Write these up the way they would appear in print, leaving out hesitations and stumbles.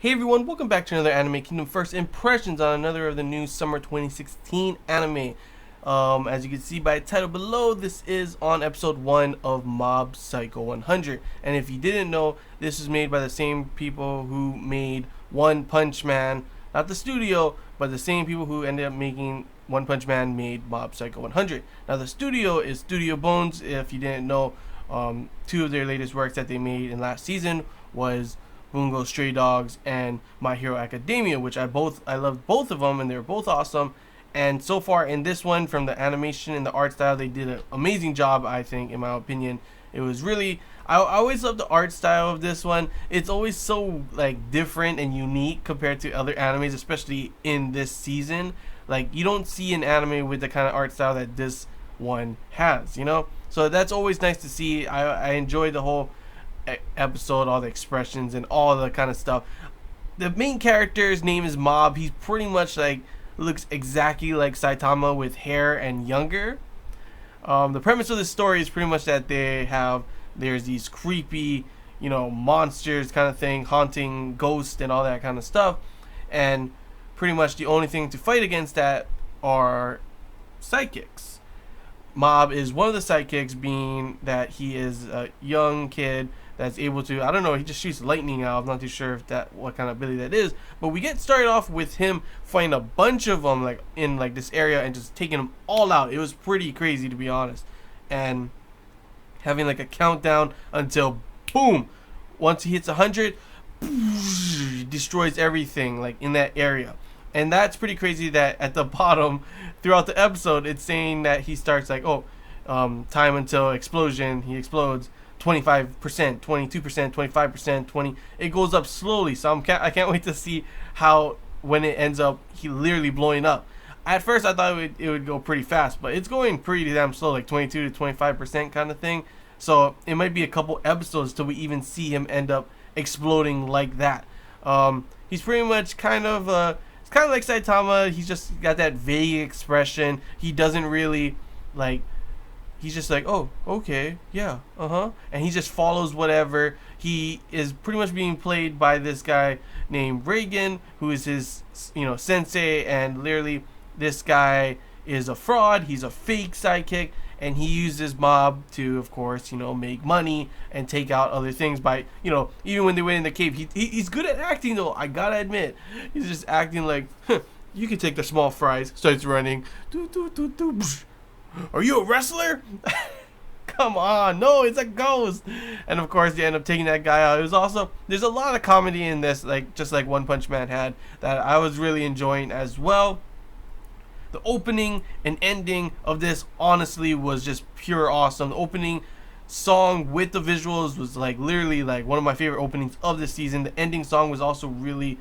Hey everyone, welcome back to another Anime Kingdom First Impressions on another of the new Summer 2016 anime. As you can see by the title below, this is on episode 1 of Mob Psycho 100. And if you didn't know, this is made by the same people who made One Punch Man. Not the studio, but the same people who ended up making One Punch Man made Mob Psycho 100. Now the studio is Studio Bones. If you didn't know, two of their latest works that they made in last season was Bungo Stray Dogs and My Hero Academia, which I loved both of them, and they were both awesome. And so far in this one, from the animation and the art style, they did an amazing job. I think, in my opinion, it was really. I always love the art style of this one. It's always so like different and unique compared to other animes, especially in this season. Like you don't see an anime with the kind of art style that this one has, you know. So that's always nice to see. I enjoyed the whole episode, all the expressions and all the kind of stuff. The main character's name is Mob. He's pretty much like looks exactly like Saitama with hair and younger. The premise of the story is pretty much that there's these creepy, monsters kind of thing, haunting ghosts and all that kind of stuff, and pretty much the only thing to fight against that are psychics. Mob is one of the sidekicks, being that he is a young kid that's able to, I don't know, he just shoots lightning out. I'm not too sure if that what kind of ability that is, but we get started off with him fighting a bunch of them like in like this area and just taking them all out. It was pretty crazy, to be honest, and having like a countdown until boom, once he hits 100, destroys everything like in that area. And that's pretty crazy that at the bottom throughout the episode it's saying that he starts like, time until explosion, he explodes 25%, 22%, 25%, 20. It goes up slowly, so I can't wait to see how when it ends up he literally blowing up. At first I thought it would go pretty fast, but it's going pretty damn slow, like 22 to 25% kind of thing. So it might be a couple episodes till we even see him end up exploding like that. He's pretty much kind of like Saitama. He's just got that vague expression. He doesn't really like. He's just like, oh, okay, yeah, and he just follows whatever. He is pretty much being played by this guy named Reagan, who is his, sensei, and literally this guy is a fraud. He's a fake sidekick, and he uses Mob to, of course, make money and take out other things by, even when they went in the cave. He's good at acting, though, I gotta admit. He's just acting like, you can take the small fries. Starts running. Are you a wrestler? Come on, no, it's a ghost. And of course, they end up taking that guy out. It was also, there's a lot of comedy in this, like just like One Punch Man had, that I was really enjoying as well. The opening and ending of this honestly was just pure awesome. The opening song with the visuals was like literally like one of my favorite openings of the season. The ending song was also really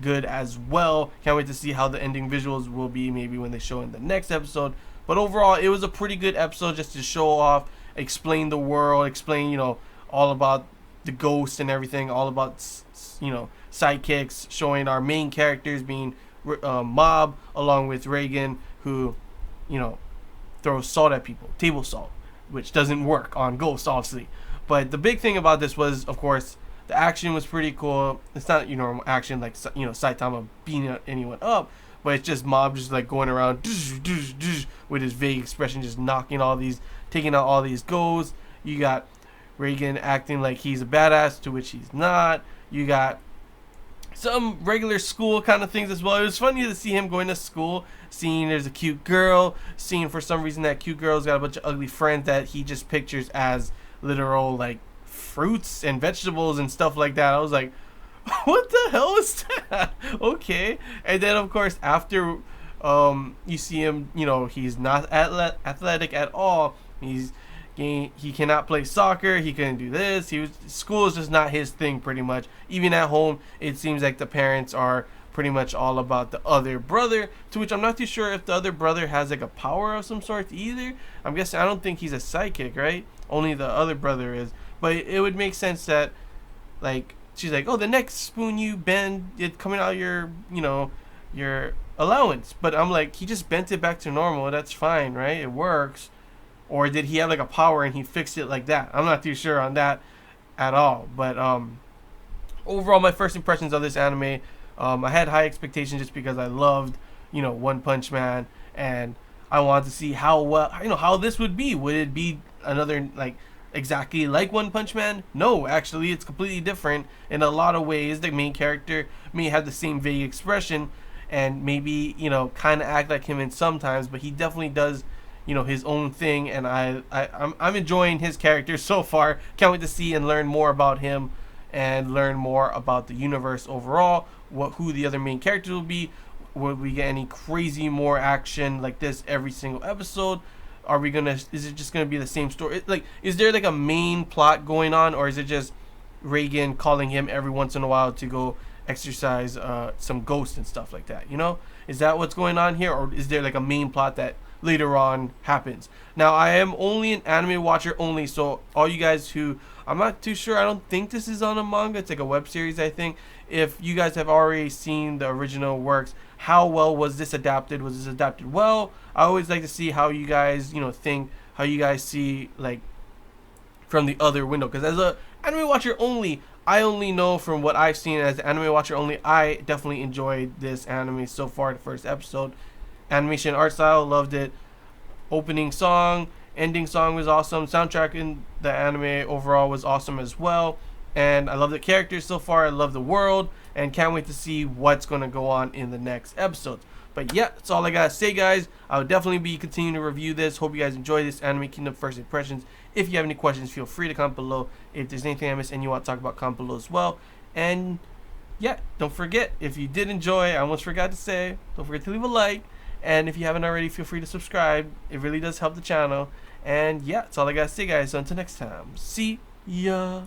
good as well. Can't wait to see how the ending visuals will be maybe when they show in the next episode. But overall, it was a pretty good episode just to show off, explain the world, explain, all about the ghosts and everything, all about, sidekicks, showing our main characters being Mob along with Reagan, who, throws salt at people, table salt, which doesn't work on ghosts, obviously. But the big thing about this was, of course, the action was pretty cool. It's not, normal action like, Saitama beating anyone up. But it's just Mob just like going around with his vague expression, just taking out all these ghosts. You got Reagan acting like he's a badass, to which he's not. You got some regular school kind of things as well. It was funny to see him going to school, seeing there's a cute girl, seeing for some reason that cute girl's got a bunch of ugly friends that he just pictures as literal like fruits and vegetables and stuff like that. I was like, what the hell is that? Okay. And then of course after you see him, he's not athletic at all. He cannot play soccer. He couldn't do this. School is just not his thing pretty much. Even at home, it seems like the parents are pretty much all about the other brother, to which I'm not too sure if the other brother has like a power of some sort either. I'm guessing, I don't think he's a sidekick, right? Only the other brother is. But it would make sense that like she's like, oh, the next spoon you bend, it's coming out your allowance. But I'm like, he just bent it back to normal. That's fine, right? It works. Or did he have like a power and he fixed it like that? I'm not too sure on that at all. But overall, my first impressions of this anime, I had high expectations just because I loved, One Punch Man, and I wanted to see how well, how this would be. Would it be another like exactly like One Punch Man? No, actually, it's completely different in a lot of ways. The main character may have the same vague expression, and maybe kind of act like him in sometimes, but he definitely does his own thing, and I'm enjoying his character so far. Can't wait to see and learn more about him and learn more about the universe overall. Who the other main characters will be. Will we get any crazy more action like this every single episode? Are we gonna? Is it just gonna be the same story? Like, is there like a main plot going on, or is it just Reagan calling him every once in a while to go exercise some ghosts and stuff like that? Is that what's going on here, or is there like a main plot that later on happens? Now, I am only an anime watcher only, so all you guys who, I'm not too sure, I don't think this is on a manga, it's like a web series, I think. If you guys have already seen the original works, how well was this adapted? Was this adapted well? I always like to see how you guys, think, how you guys see, like, from the other window. Because as a anime watcher only, I only know from what I've seen as an anime watcher only, I definitely enjoyed this anime so far, the first episode. Animation, art style, loved it. Opening song, ending song was awesome. Soundtrack in the anime overall was awesome as well. And I love the characters so far. I love the world, and can't wait to see what's going to go on in the next episodes. But yeah, that's all I gotta say, guys. I'll definitely be continuing to review this. Hope you guys enjoy this Anime Kingdom First Impressions. If you have any questions, feel free to comment below. If there's anything I missed and you want to talk about, comment below as well. And yeah, don't forget, if you did enjoy, I almost forgot to say, don't forget to leave a like. And if you haven't already, feel free to subscribe. It really does help the channel. And yeah, that's all I gotta say, guys. So until next time, see ya.